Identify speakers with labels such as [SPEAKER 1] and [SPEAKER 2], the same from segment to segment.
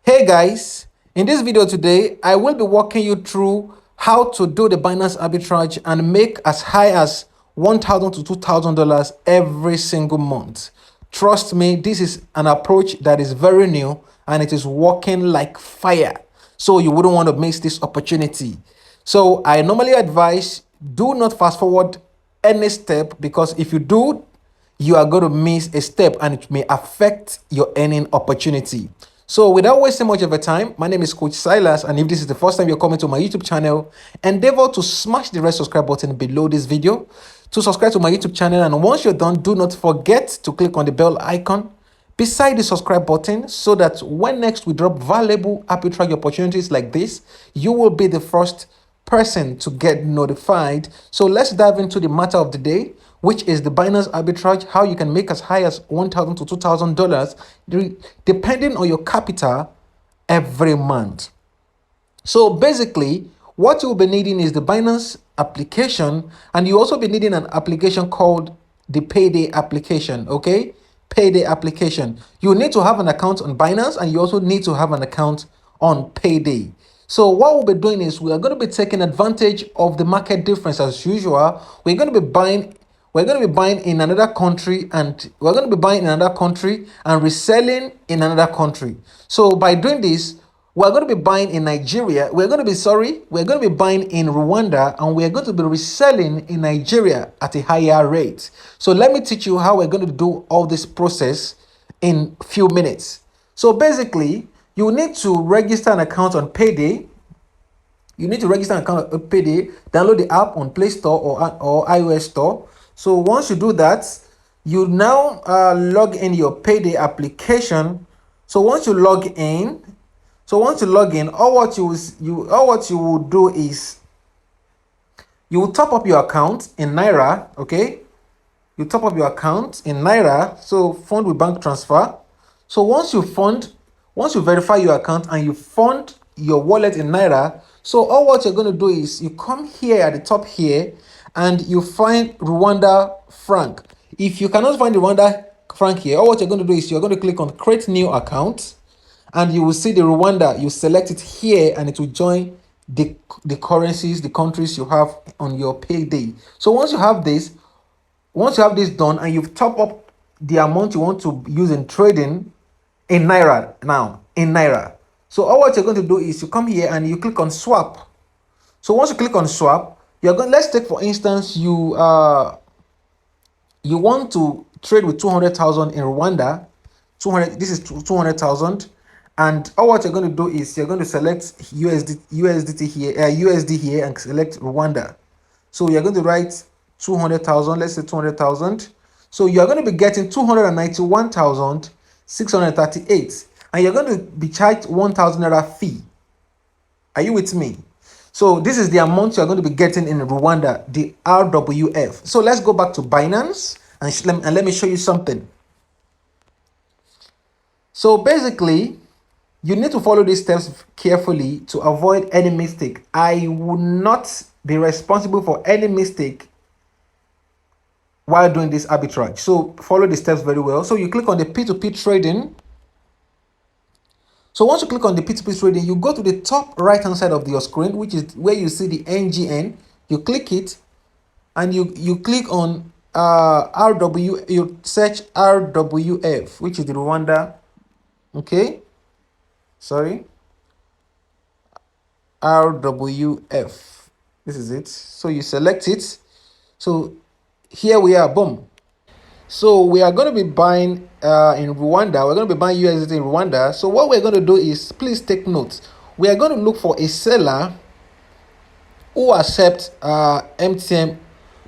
[SPEAKER 1] Hey guys, in this video today, I will be walking you through how to do the Binance arbitrage and make as high as $1,000 to $2,000 every single month. Trust me, this is an approach that is very new and it is working like fire. So you wouldn't want to miss this opportunity. So I normally advise do not fast forward any step, because if you do, you are going to miss a step and it may affect your earning opportunity. So without wasting much of your time, my name is Coach Silas, and if this is the first time you're coming to my YouTube channel, endeavor to smash the red subscribe button below this video to subscribe to my YouTube channel. And once you're done, do not forget to click on the bell icon beside the subscribe button, so that when next we drop valuable arbitrage opportunities like this, you will be the first person to get notified. So let's dive into the matter of the day, which is the Binance arbitrage, how you can make as high as $1,000 to $2,000 depending on your capital every month. So basically, what you'll be needing is the Binance application, and you also be needing an application called the Payday application. Okay, Payday application. You need to have an account on Binance, and you also need to have an account on Payday. So what we'll be doing is we are going to be taking advantage of the market difference as usual. We're going to be buying in another country, and we're going to be buying in another country and reselling in another country. So by doing this, we're going to be buying in Nigeria. We're going to be buying in Rwanda, and we're going to be reselling in Nigeria at a higher rate. So let me teach you how we're going to do all this process in few minutes. So basically, you need to register an account on Payday. You need to register an account on Payday, download the app on Play Store or iOS Store. So once you do that, you now log in your Payday application. So once you log in, all what you will do is you will top up your account in Naira. Okay, you top up your account in Naira. So fund with bank transfer. So once you verify your account and you fund your wallet in Naira, so all what you're going to do is you come here at the top here and you find Rwanda franc. If you cannot find the Rwanda franc here, all what you're going to do is you're going to click on create new account, and you will see the Rwanda. You select it here and it will join the currencies, the countries you have on your Payday. So once you have this done and you've top up the amount you want to use in trading in Naira now, in Naira. So all what you're going to do is you come here and you click on swap. So once you click on swap, let's take for instance you want to trade with 200,000 in Rwanda. 200, this is 200,000. And all what you're going to do is you're going to select USD here and select Rwanda. So you're going to write 200,000, let's say 200,000. So you're going to be getting 291,638, and you're going to be charged 1,000 naira fee. Are you with me? So this is the amount you're going to be getting in Rwanda, the RWF. So let's go back to Binance and let me show you something. So basically, you need to follow these steps carefully to avoid any mistake. I will not be responsible for any mistake while doing this arbitrage. So follow the steps very well. So you click on the P2P trading. So once you click on the P2P trading, you go to the top right hand side of your screen, which is where you see the NGN. You click it and you click on RW, you search RWF, which is the Rwanda. Okay, sorry, RWF, this is it. So you select it. So here we are, boom. So we are going to be buying in Rwanda. We're going to be buying USD in Rwanda. So what we're going to do is, please take notes, we are going to look for a seller who accepts MTN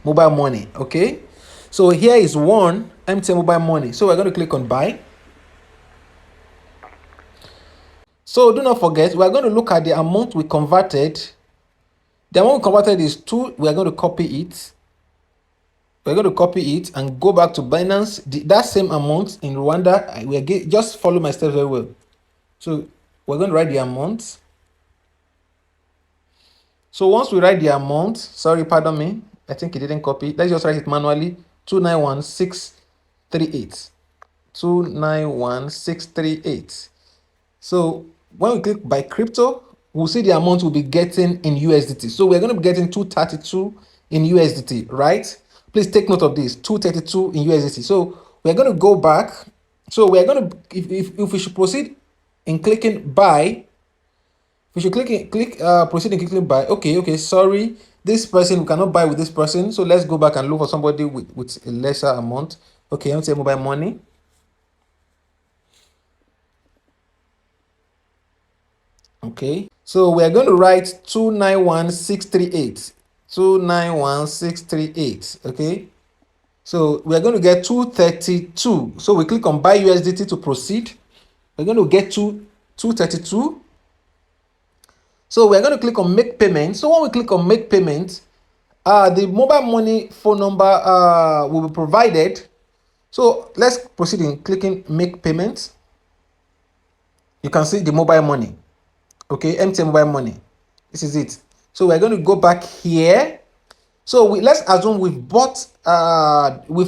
[SPEAKER 1] mobile money. Okay, so here is one MTN mobile money. So we're going to click on buy. So do not forget, we are going to look at the amount we converted. The amount we converted is 2. We are going to copy it. We're going to copy it and go back to Binance. That same amount in Rwanda, just follow my steps very well. So we're going to write the amount. So once we write the amount, sorry, pardon me, I think it didn't copy. Let's just write it manually. 291,638. 291,638. So when we click buy crypto, we'll see the amount we'll be getting in USDT. So we're going to be getting 232 in USDT, right? Please take note of this, 232 in USDT. So we're going to go back. So we're going to, if we should proceed in clicking buy, we should proceed in clicking buy. Okay, sorry, this person, we cannot buy with this person. So let's go back and look for somebody with a lesser amount. Okay, I'm saying mobile money. Okay, so we're going to write 291638. 291638. Okay, so we're going to get 232. So we click on buy USDT to proceed. We're going to get 232. So we're going to click on make payment. So when we click on make payment, the mobile money phone number will be provided. So let's proceed in clicking make payment. You can see the mobile money. Okay, MTN mobile money. This is it. So we're going to go back here. So let's assume we've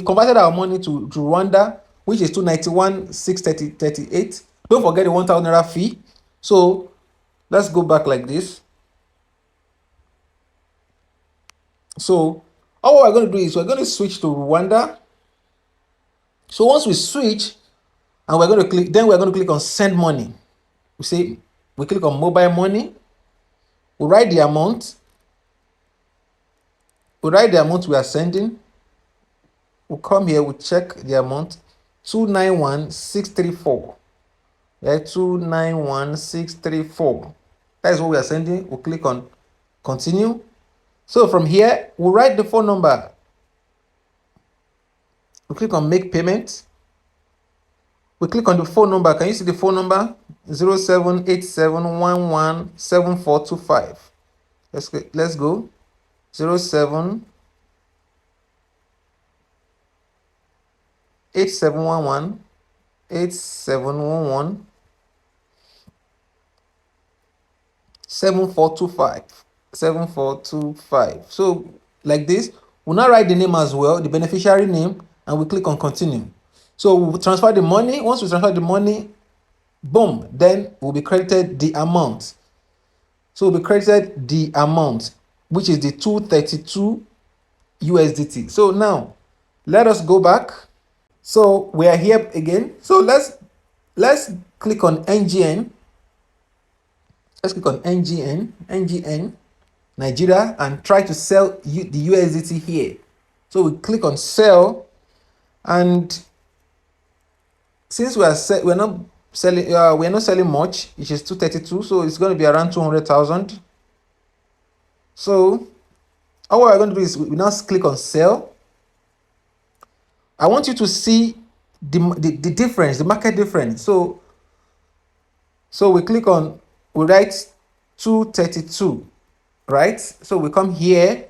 [SPEAKER 1] converted our money to Rwanda, which is 291,638. Don't forget the 1,000 naira fee. So let's go back like this. So all we're going to do is we're going to switch to Rwanda. So once we switch, and we're going to click on send money. We click on mobile money. We write the amount. We are sending. We'll come here, we'll check the amount. 291,634. Yeah, 291,634. That is what we are sending. We'll click on continue. So from here, we'll write the phone number. We click on make payment. We click on the phone number. Can you see the phone number? 0787117425. Let's go. 8711 7425. So like this, we'll now write the name as well, the beneficiary name, and we click on continue. So we'll transfer the money. Once we transfer the money, boom, then we'll be credited the amount. So we'll be credited the amount, which is the 232 USDT. So now let us go back. So we are here again. So let's click on NGN. Let's click on NGN Nigeria, and try to sell the USDT here. So we click on sell, and since we're not selling much, which is 232, so it's going to be around 200,000. So all we're going to do is we now click on sell. I want you to see the difference, the market difference. So we write 232, right? So we come here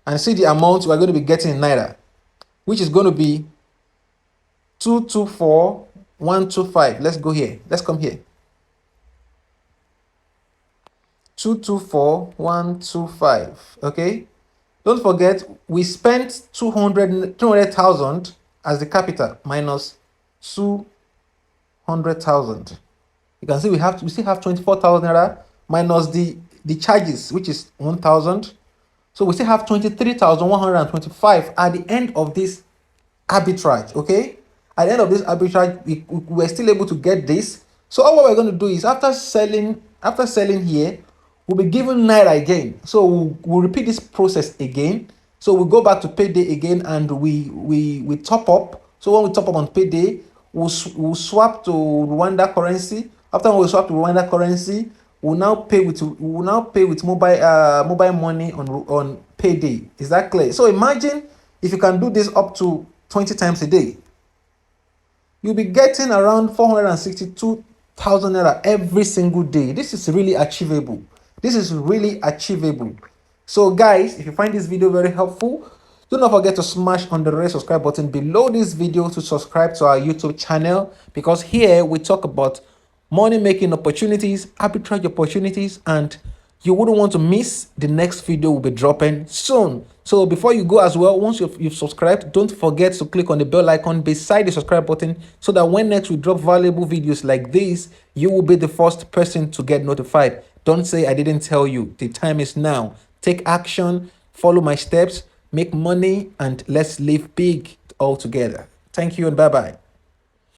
[SPEAKER 1] and see the amount we're going to be getting in Naira, which is going to be 224,125. Let's go here. Let's come here. 224,125. Okay. Don't forget, we spent 200,000 as the capital minus 200,000. You can see we still have 24,000 naira minus the charges, which is 1,000. So we still have 23,125 at the end of this arbitrage. Okay, at the end of this arbitrage, we were still able to get this. So all what we're going to do is after selling here, we'll be given Naira again. So we'll repeat this process again. So we'll go back to Payday again, and we top up. So when we top up on Payday, we'll swap to Rwanda currency. After we swap to Rwanda currency, we'll now pay with mobile money on Payday. Is that clear? So imagine if you can do this up to 20 times a day, you'll be getting around 462,000 naira every single day. This is really achievable. So guys, if you find this video very helpful, do not forget to smash on the red subscribe button below this video to subscribe to our YouTube channel, because here we talk about money making opportunities, arbitrage opportunities, and you wouldn't want to miss the next video will be dropping soon. So before you go as well, once you've subscribed, don't forget to click on the bell icon beside the subscribe button so that when next we drop valuable videos like this, you will be the first person to get notified. Don't say I didn't tell you. The time is now. Take action, follow my steps, make money, and let's live big all together. Thank you and bye-bye.